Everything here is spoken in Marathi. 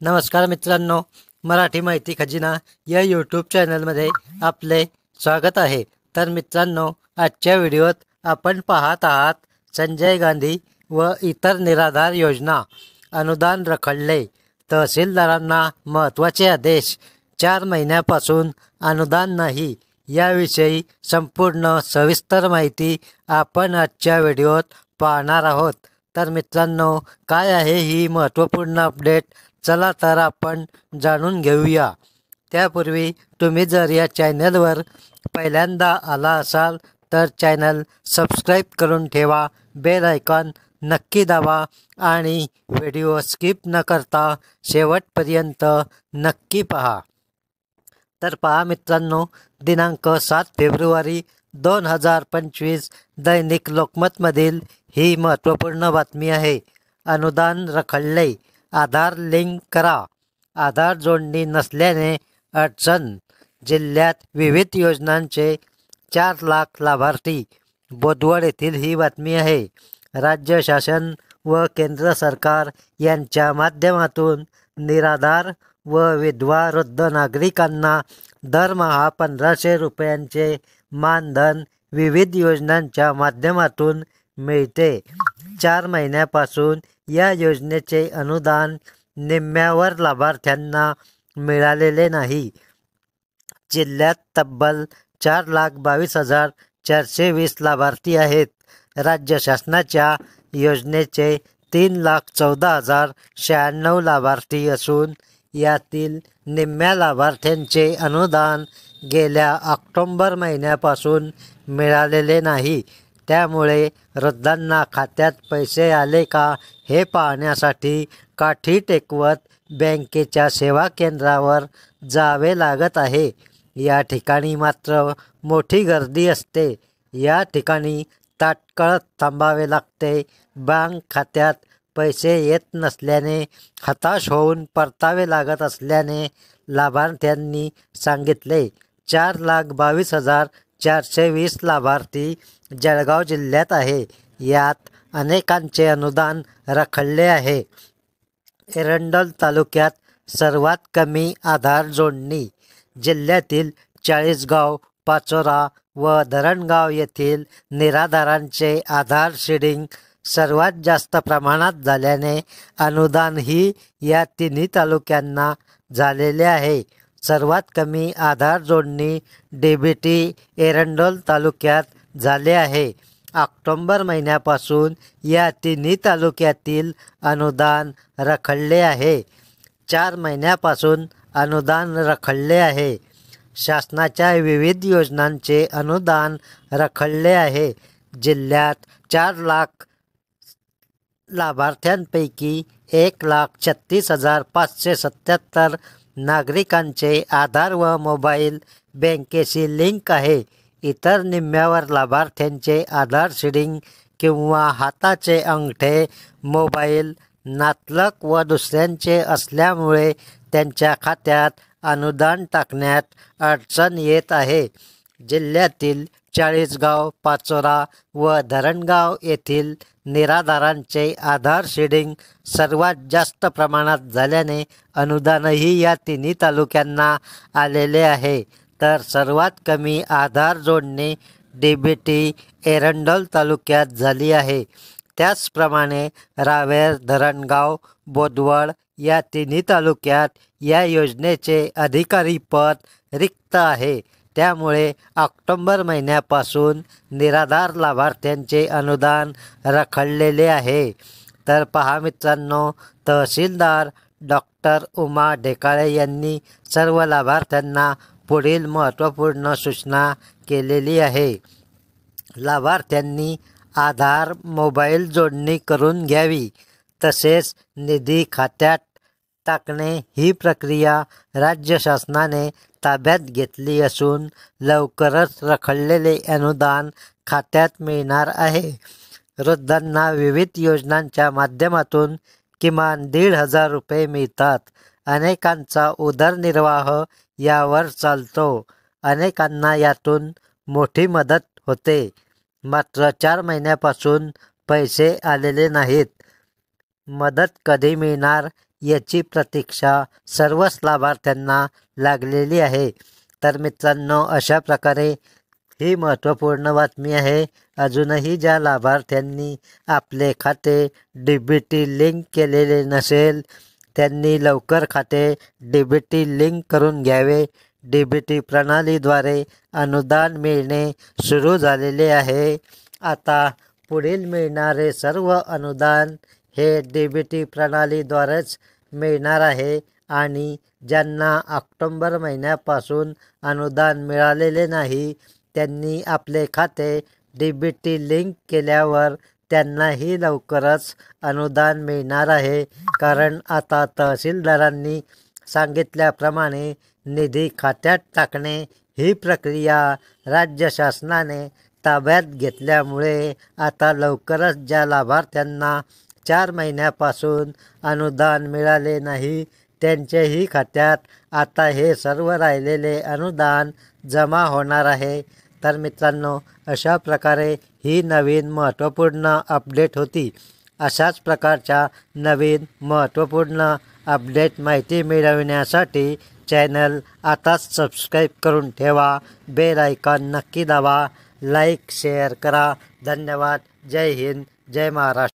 नमस्कार मित्रांनो, मराठी माहिती खजिना या यूट्यूब चॅनलमध्ये आपले स्वागत आहे। तर मित्रांनो, आजच्या व्हिडिओत आपण पाहत आहात संजय गांधी व इतर निराधार योजना अनुदान रखडले, तहसीलदारांना महत्त्वाचे आदेश, 4 महिन्यापासून अनुदान नाही याविषयी संपूर्ण सविस्तर माहिती आपण आजच्या व्हिडिओत पाहणार आहोत। तर मित्रांनो, काय आहे ही महत्त्वपूर्ण अपडेट, चला तर आपण जाणून घेऊया। त्यापूर्वी तुम्ही जर या चॅनलवर पहिल्यांदा आला असाल तर चॅनल सबस्क्राईब करून ठेवा, बेल आयकॉन नक्की दाबा आणि व्हिडिओ स्किप न करता शेवटपर्यंत नक्की पहा। तर पहा मित्रांनो, दिनांक 7 फेब्रुवारी 2025 दैनिक लोकमतमधील ही महत्त्वपूर्ण बातमी आहे। अनुदान रखडले, आधार लिंक करा, आधार जोडणी नसल्याने अडचण, जिल्ह्यात विविध योजनांचे 4 लाख लाभार्थी। बोदवड येथील ही बातमी आहे। राज्य शासन व केंद्र सरकार यांच्या माध्यमातून निराधार व विधवा वृद्ध नागरिकांना दरमहा 1500 रुपयांचे मानधन विविध योजनांच्या माध्यमातून मिळते। 4 महिन्यापासून या योजनेचे अनुदान निम्म्यावर लाभार्थ्यांना मिळालेले नाही। जिल्ह्यात तब्बल 4,22,420 लाभार्थी आहेत। राज्य शासनाच्या योजनेचे 3,14,096 लाभार्थी असून यातील निम्म्या लाभार्थ्यांचे अनुदान गेल्या ऑक्टोबर महिन्यापासून मिळालेले नाही। त्यामुळे वृद्धांना खात्यात पैसे आले का हे पाहण्यासाठी काठी टेकवत बँकेच्या सेवा केंद्रावर जावे लागत आहे। या ठिकाणी मात्र मोठी गर्दी असते। या ठिकाणी ताटकळत थांबावे लागते। बँक खात्यात पैसे येत नसल्याने हताश होऊन परतावे लागत असल्याने लाभार्थ्यांनी सांगितले। 4,22,420 लाभार्थी जळगाव जिल्ह्यात आहे। यात अनेकांचे अनुदान रखडले आहे। एरंडोल तालुक्यात सर्वात कमी आधार जोडणी, जिल्ह्यातील चाळीसगाव, पाचोरा व धरणगाव येथील निराधारांचे आधार सीडिंग सर्वात जास्त प्रमाणात झाल्याने अनुदानही या तिन्ही तालुक्यांना झालेले आहे। सर्वात कमी आधार जोडणी DBT एरंडोल तालुक्यात झाले आहे। ऑक्टोबर महिन्यापासून या तिन्ही तालुक्यातील अनुदान रखडले आहे। 4 महिन्यापासून अनुदान रखडले आहे। शासनाच्या विविध योजनांचे अनुदान रखडले आहे। जिल्ह्यात 4 लाख लाभार्थ्यांपैकी 1,36,577 नागरिकांचे आधार व मोबाईल बँकेशी लिंक आहे। इतर निम्म्यावर लाभार्थ्यांचे आधार सीडिंग किंवा हाताचे अंगठे, मोबाईल, नातलग व दुसऱ्यांचे असल्यामुळे त्यांच्या खात्यात अनुदान टाकण्यात अडचण येत आहे। जिल्ह्यातील चाळीसगाव, पाचोरा व धरणगाव येथील निराधारांचे आधार सीडिंग सर्वात जास्त प्रमाणात झाल्याने अनुदानही या तिन्ही तालुक्यांना आलेले आहे। तर सर्वात कमी आधार जोडणी DBT एरंडोल तालुक्यात झाली आहे। त्याचप्रमाणे रावेर, धरणगाव, बोदवड या तिन्ही तालुक्यात या योजनेचे अधिकारी पद रिक्त आहे। त्यामुळे ऑक्टोबर महिन्यापासून निराधार लाभार्थ्यांचे अनुदान रखडलेले आहे। तर पहा मित्रांनो, तहसीलदार डॉक्टर उमा ढेकाळे यांनी सर्व लाभार्थ्यांना पुढील महत्त्वपूर्ण सूचना केलेली आहे। लाभार्थ्यांनी आधार मोबाईल जोडणी करून घ्यावी। तसेच निधी खात्यात टाकणे ही प्रक्रिया राज्य शासनाने ताब्यात घेतली असून लवकरच रखडलेले अनुदान खात्यात मिळणार आहे। वृद्धांना विविध योजनांच्या माध्यमातून किमान 1,500 रुपये मिळतात। अनेकांचा उदरनिर्वाह यावर चालतो। अनेकांना यातून मोठी मदत होते। मात्र 4 महिन्यापासून पैसे आलेले नाहीत। मदत कधी मिळणार याची प्रतीक्षा सर्वच लाभार्थ्यांना लागलेली आहे। तर मित्रांनो, अशा प्रकारे ही महत्त्वपूर्ण बातमी आहे। अजूनही ज्या लाभार्थ्यांनी आपले खाते DBT लिंक केलेले नसेल त्यांनी लवकर खाते DBT लिंक करून घ्यावे। DBT प्रणालीद्वारे अनुदान मिळणे सुरू झालेले आहे। आता पुढील मिळणारे सर्व अनुदान हे DBT प्रणालीद्वारेच मिळणार आहे आणि ज्यांना ऑक्टोबर महिन्यापासून अनुदान मिळालेले नाही त्यांनी आपले खाते DBT लिंक केल्यावर त्यांनाही लवकरच अनुदान मिळणार आहे। कारण आता तहसीलदारांनी सांगितल्याप्रमाणे निधी खात्यात टाकणे ही प्रक्रिया राज्य शासनाने ताब्यात घेतल्यामुळे आता लवकरच ज्या लाभार्थ्यांना 4 महिन्यापासून अनुदान मिळाले नाही त्यांच्याही खात्यात आता हे सर्व राहिलेले अनुदान जमा होणार आहे। तर मित्रांनो, अशा प्रकारे ही नवीन महत्त्वपूर्ण अपडेट होती। अशाच प्रकारच्या नवीन महत्त्वपूर्ण अपडेट माहिती मिळविण्यासाठी चॅनल आताच सबस्क्राईब करून ठेवा। बेल आयकॉन नक्की दाबा, लाईक शेअर करा। धन्यवाद। जय हिंद, जय महाराष्ट्र।